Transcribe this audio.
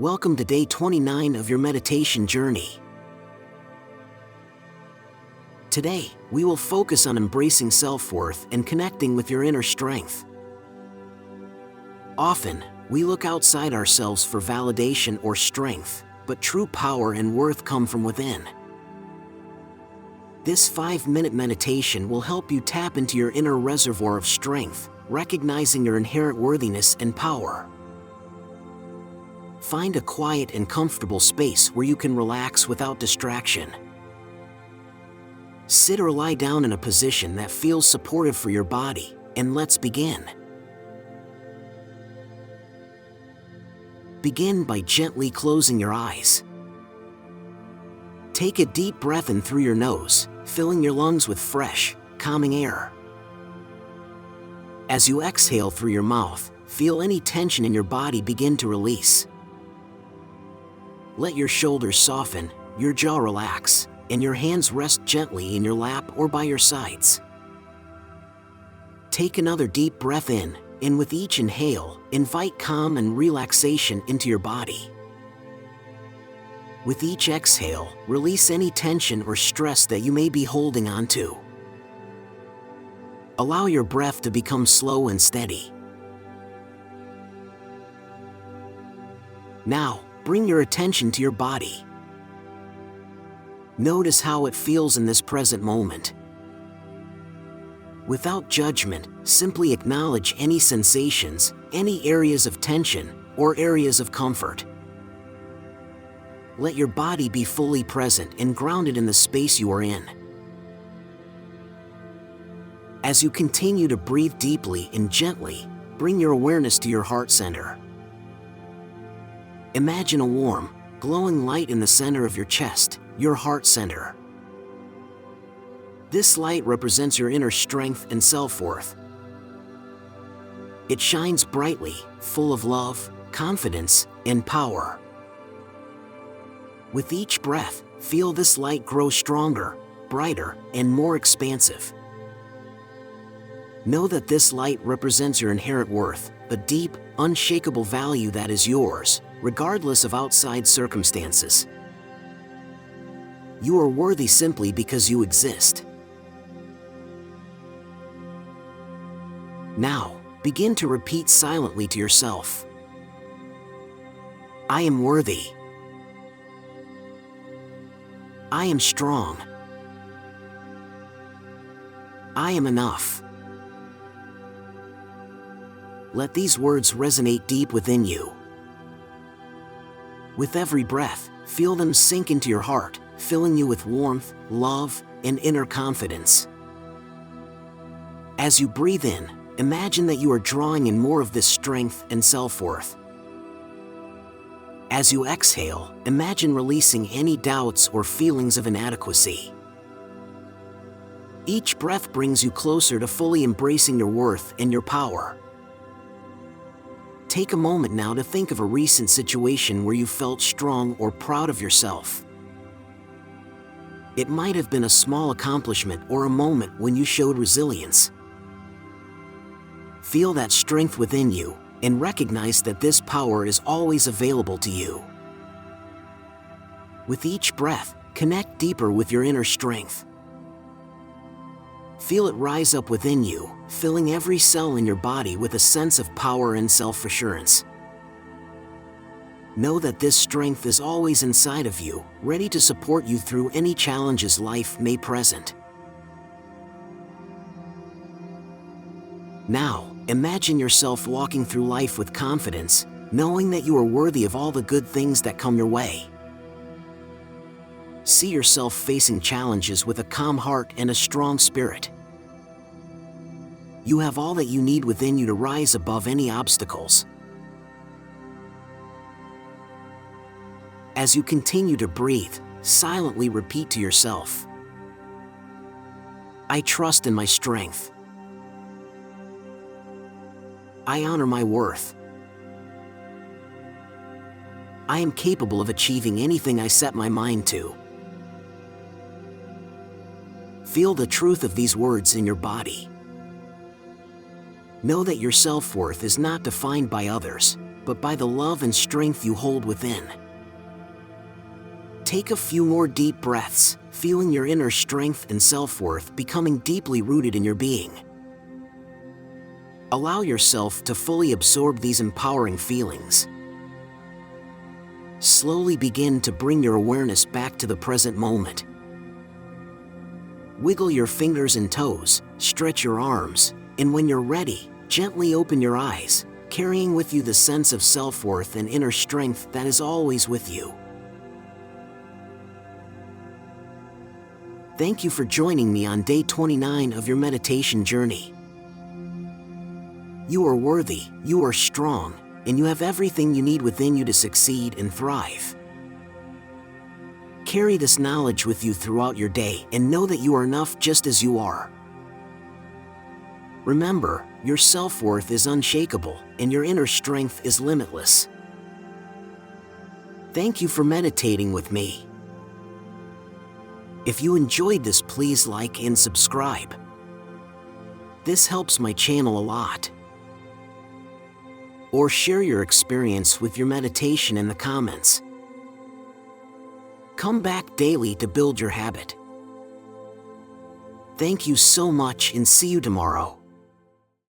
Welcome to day 29 of your meditation journey. Today, we will focus on embracing self-worth and connecting with your inner strength. Often, we look outside ourselves for validation or strength, but true power and worth come from within. This 5-minute meditation will help you tap into your inner reservoir of strength, recognizing your inherent worthiness and power. Find a quiet and comfortable space where you can relax without distraction. Sit or lie down in a position that feels supportive for your body, and let's begin. Begin by gently closing your eyes. Take a deep breath in through your nose, filling your lungs with fresh, calming air. As you exhale through your mouth, feel any tension in your body begin to release. Let your shoulders soften, your jaw relax, and your hands rest gently in your lap or by your sides. Take another deep breath in, and with each inhale, invite calm and relaxation into your body. With each exhale, release any tension or stress that you may be holding on to. Allow your breath to become slow and steady. Now, bring your attention to your body. Notice how it feels in this present moment. Without judgment, simply acknowledge any sensations, any areas of tension, or areas of comfort. Let your body be fully present and grounded in the space you are in. As you continue to breathe deeply and gently, bring your awareness to your heart center. Imagine a warm, glowing light in the center of your chest, your heart center. This light represents your inner strength and self-worth. It shines brightly, full of love, confidence, and power. With each breath, feel this light grow stronger, brighter, and more expansive. Know that this light represents your inherent worth, a deep, unshakable value that is yours, regardless of outside circumstances. You are worthy simply because you exist. Now, begin to repeat silently to yourself. I am worthy. I am strong. I am enough. Let these words resonate deep within you. With every breath, feel them sink into your heart, filling you with warmth, love, and inner confidence. As you breathe in, imagine that you are drawing in more of this strength and self-worth. As you exhale, imagine releasing any doubts or feelings of inadequacy. Each breath brings you closer to fully embracing your worth and your power. Take a moment now to think of a recent situation where you felt strong or proud of yourself. It might have been a small accomplishment or a moment when you showed resilience. Feel that strength within you, and recognize that this power is always available to you. With each breath, connect deeper with your inner strength. Feel it rise up within you, filling every cell in your body with a sense of power and self-assurance. Know that this strength is always inside of you, ready to support you through any challenges life may present. Now, imagine yourself walking through life with confidence, knowing that you are worthy of all the good things that come your way. See yourself facing challenges with a calm heart and a strong spirit. You have all that you need within you to rise above any obstacles. As you continue to breathe, silently repeat to yourself, I trust in my strength. I honor my worth. I am capable of achieving anything I set my mind to. Feel the truth of these words in your body. Know that your self-worth is not defined by others, but by the love and strength you hold within. Take a few more deep breaths, feeling your inner strength and self-worth becoming deeply rooted in your being. Allow yourself to fully absorb these empowering feelings. Slowly begin to bring your awareness back to the present moment. Wiggle your fingers and toes, stretch your arms, and when you're ready, gently open your eyes, carrying with you the sense of self-worth and inner strength that is always with you. Thank you for joining me on day 29 of your meditation journey. You are worthy, you are strong, and you have everything you need within you to succeed and thrive. Carry this knowledge with you throughout your day and know that you are enough just as you are. Remember, your self-worth is unshakable and your inner strength is limitless. Thank you for meditating with me. If you enjoyed this, please like and subscribe. This helps my channel a lot. Or share your experience with your meditation in the comments. Come back daily to build your habit. Thank you so much and see you tomorrow.